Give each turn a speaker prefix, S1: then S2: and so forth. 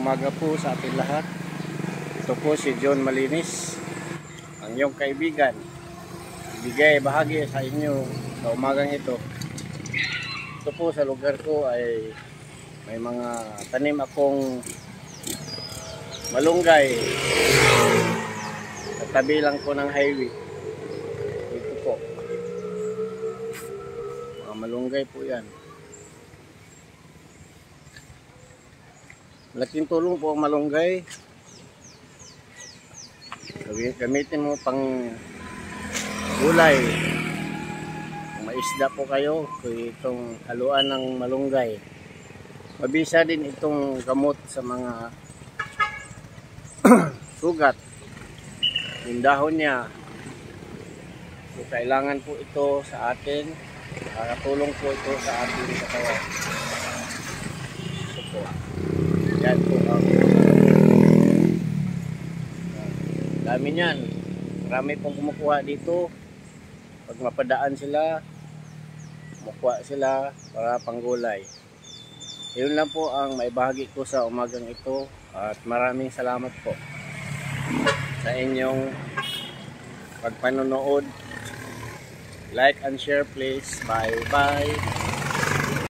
S1: umaga po sa ating lahat. Ito po si John Malinis, ang iyong kaibigan. Ibigay bahagi sa inyo sa umagang ito. Ito po sa lugar ko ay may mga tanim akong malunggay. Katabi lang po ng highway. Ito po. Mga malunggay po yan. Malaking tulong po ang malunggay. Gamitin mo pang gulay. Kung maisda po kayo, itong haluan ng malunggay. Mabisa din itong gamot sa mga sugat. Yung dahon niya, so, kailangan po ito sa atin. Nakatulong po ito sa ating katawan. Ito po. Yan po ang dami niyan. Marami pong kumukuha dito. Pag mapadaan sila, kumukuha sila para panggulay. Yun lang po ang maibahagi ko sa umagang ito. At maraming salamat po sa inyong pagpanonood. Like and share please. Bye bye.